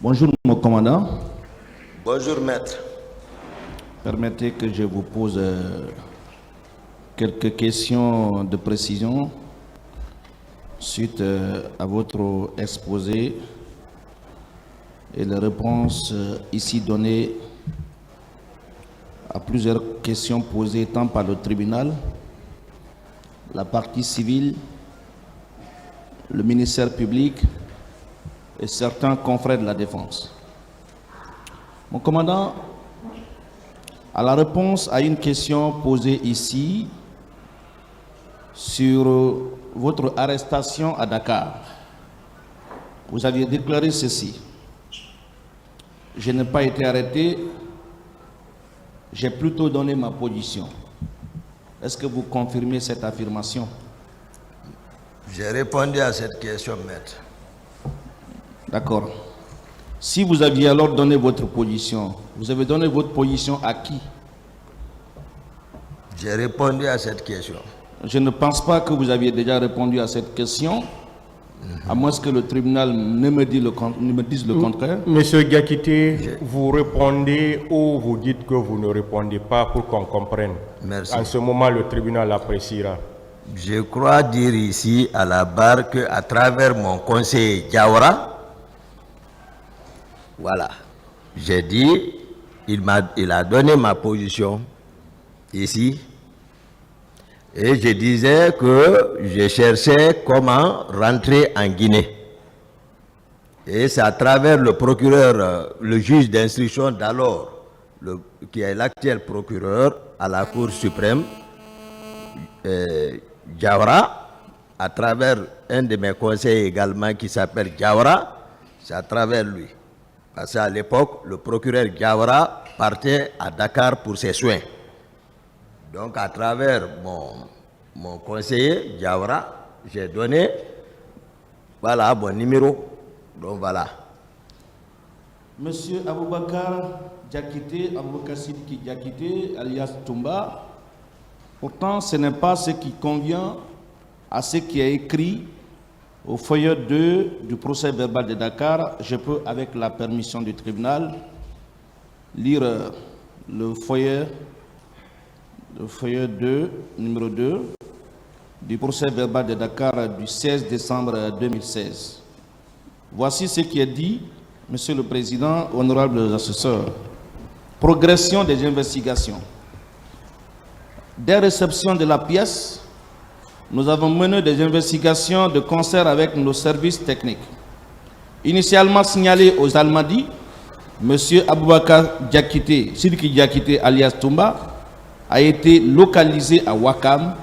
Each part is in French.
Bonjour, mon commandant. Bonjour, maître. Permettez que je vous pose quelques questions de précision suite à votre exposé et les réponses ici données à plusieurs questions posées tant par le tribunal, la partie civile, le ministère public et certains confrères de la défense. Mon commandant, à la réponse à une question posée ici sur votre arrestation à Dakar, vous aviez déclaré ceci: je n'ai pas été arrêté, j'ai plutôt donné ma position. Est-ce que vous confirmez cette affirmation? J'ai répondu à cette question, maître. D'accord. Si vous aviez alors donné votre position, vous avez donné votre position à qui? J'ai répondu à cette question. Je ne pense pas que vous aviez déjà répondu à cette question, à moins que le tribunal ne me dise le contraire. Monsieur Diakité, vous répondez ou vous dites que vous ne répondez pas pour qu'on comprenne. Merci. En ce moment, le tribunal appréciera. Je crois dire ici à la barre qu'à travers mon conseiller Diawara, voilà, j'ai dit, il a donné ma position ici, et je disais que je cherchais comment rentrer en Guinée. Et c'est à travers le procureur, le juge d'instruction d'alors, qui est l'actuel procureur à la Cour suprême, Diawara, à travers un de mes conseillers également qui s'appelle Diawara, c'est à travers lui. Parce qu'à l'époque, le procureur Diawara partait à Dakar pour ses soins. Donc à travers mon conseiller Diawara, j'ai donné, voilà, mon numéro. Donc voilà. Monsieur Aboubakar Diakité, Aboubakar Sidiki Diakité, alias Toumba, pourtant ce n'est pas ce qui convient à ce qui est écrit au feuillet 2 du procès verbal de Dakar. Je peux, avec la permission du tribunal, lire le feuillet 2, numéro 2, du procès verbal de Dakar du 16 décembre 2016. Voici ce qui est dit, Monsieur le Président, honorables assesseurs. Progression des investigations. Dès réception de la pièce, nous avons mené des investigations de concert avec nos services techniques. Initialement signalé aux Almadies, M. Aboubakar Diakité, Sidiki Diakité alias Toumba, a été localisé à Ouakam,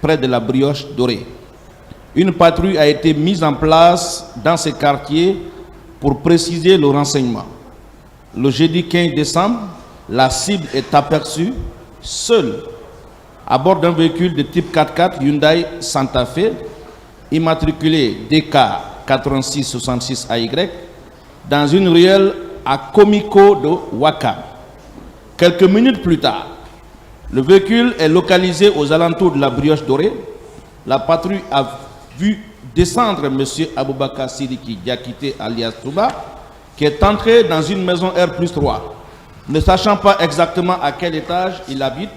près de la Brioche Dorée. Une patrouille a été mise en place dans ces quartiers pour préciser le renseignement. Le jeudi 15 décembre, la cible est aperçue seule à bord d'un véhicule de type 4x4 Hyundai Santa Fe, immatriculé DK 8666 AY, dans une ruelle à Komiko de Ouakam. Quelques minutes plus tard, le véhicule est localisé aux alentours de la Brioche Dorée. La patrouille a vu descendre M. Aboubakar Sidiki Diakité alias Touba, qui est entré dans une maison R+3. Ne sachant pas exactement à quel étage il habite,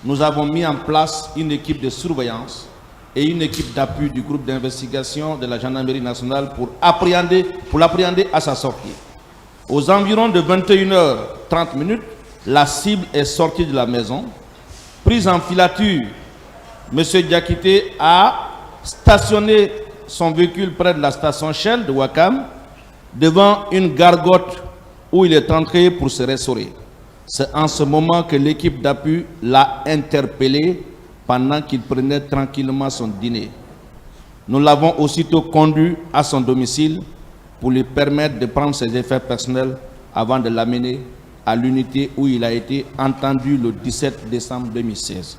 nous avons mis en place une équipe de surveillance et une équipe d'appui du groupe d'investigation de la gendarmerie nationale pour l'appréhender à sa sortie. Aux environs de 21h30, la cible est sortie de la maison. Prise en filature, M. Diakité a stationné son véhicule près de la station Shell de Ouakam, devant une gargote où il est entré pour se restaurer. C'est en ce moment que l'équipe d'appui l'a interpellé pendant qu'il prenait tranquillement son dîner. Nous l'avons aussitôt conduit à son domicile pour lui permettre de prendre ses effets personnels avant de l'amener à l'unité où il a été entendu le 17 décembre 2016.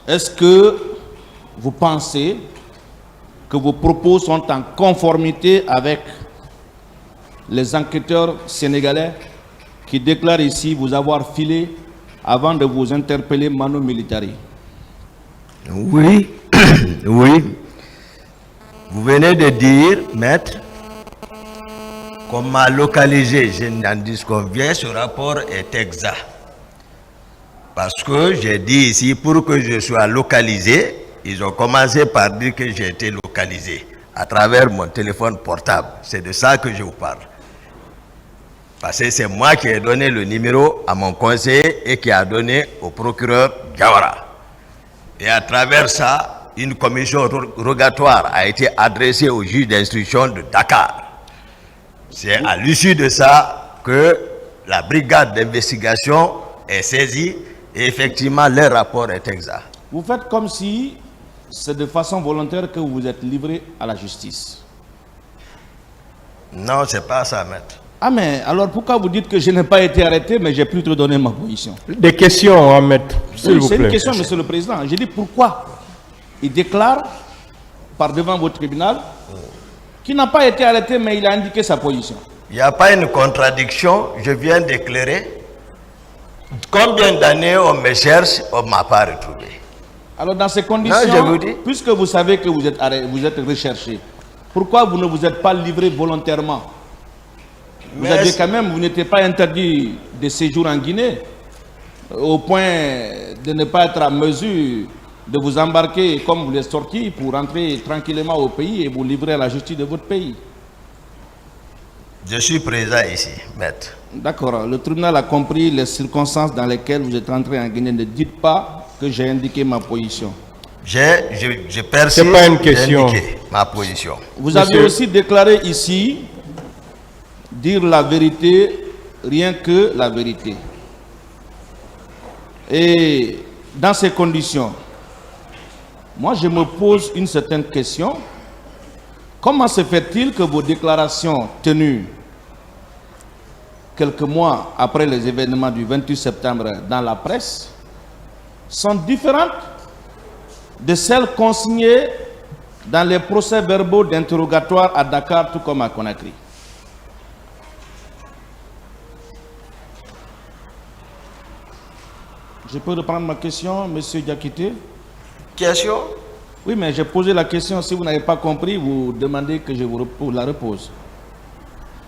Est-ce que vous pensez que vos propos sont en conformité avec les enquêteurs sénégalais qui déclarent ici vous avoir filé avant de vous interpeller mano militari? Oui, oui. Vous venez de dire, maître, qu'on m'a localisé, je n'en disconviens, ce rapport est exact. Parce que j'ai dit ici, pour que je sois localisé, ils ont commencé par dire que j'ai été localisé à travers mon téléphone portable. C'est de ça que je vous parle. Parce que c'est moi qui ai donné le numéro à mon conseiller et qui a donné au procureur Diawara. Et à travers ça, une commission rogatoire a été adressée au juge d'instruction de Dakar. C'est à l'issue de ça que la brigade d'investigation est saisie et effectivement leur rapport est exact. Vous faites comme si c'est de façon volontaire que vous vous êtes livré à la justice. Non, c'est pas ça, maître. Ah mais alors pourquoi vous dites que je n'ai pas été arrêté mais j'ai plutôt donné ma position? Des questions, maître, s'il vous C'est plaît. une question, monsieur le président. J'ai dit pourquoi il déclare par devant votre tribunal qu'il n'a pas été arrêté mais il a indiqué sa position. Il n'y a pas une contradiction, je viens d'éclairer. Combien d'années on me cherche, on ne m'a pas retrouvé. Alors dans ces conditions, Non, je vous dis. puisque vous savez que vous êtes recherché, pourquoi vous ne vous êtes pas livré volontairement? Vous aviez quand même, vous n'étiez pas interdit de séjour en Guinée, au point de ne pas être à mesure de vous embarquer comme vous l'êtes sorti pour rentrer tranquillement au pays et vous livrer à la justice de votre pays. Je suis présent ici, maître. D'accord, le tribunal a compris les circonstances dans lesquelles vous êtes entré en Guinée. Ne dites pas que j'ai indiqué ma position. Je persiste C'est pas une question. d'indiquer ma position. Vous avez Monsieur- aussi déclaré ici dire la vérité, rien que la vérité. Et dans ces conditions, moi je me pose une certaine question. Comment se fait-il que vos déclarations tenues quelques mois après les événements du 28 septembre dans la presse sont différentes de celles consignées dans les procès-verbaux d'interrogatoire à Dakar tout comme à Conakry? Je peux reprendre ma question, monsieur Diakité? Question? Oui, mais j'ai posé la question. Si vous n'avez pas compris, vous demandez que je vous la repose.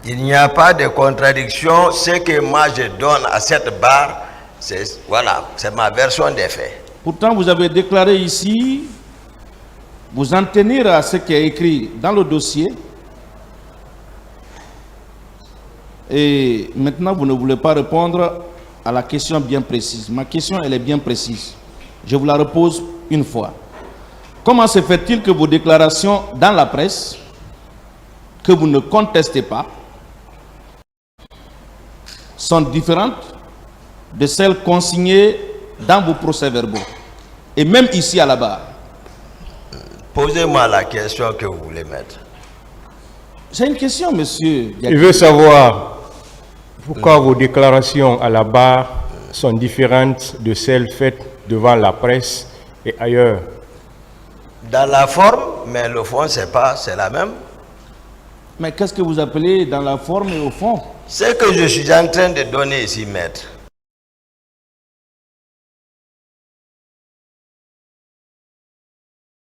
Il n'y a pas de contradiction. Ce que moi je donne à cette barre, c'est voilà, c'est ma version des faits. Pourtant, vous avez déclaré ici vous en tenir à ce qui est écrit dans le dossier. Et maintenant, vous ne voulez pas répondre à la question bien précise. Ma question, elle est bien précise. Je vous la repose une fois. Comment se fait-il que vos déclarations dans la presse, que vous ne contestez pas, sont différentes de celles consignées dans vos procès-verbaux et même ici à la barre? Posez-moi la question que vous voulez mettre. C'est une question, monsieur. Il veut savoir pourquoi vos déclarations à la barre sont différentes de celles faites devant la presse et ailleurs. Dans la forme, mais le fond, c'est la même. Mais qu'est-ce que vous appelez dans la forme et au fond? Ce que je suis en train de donner ici, maître,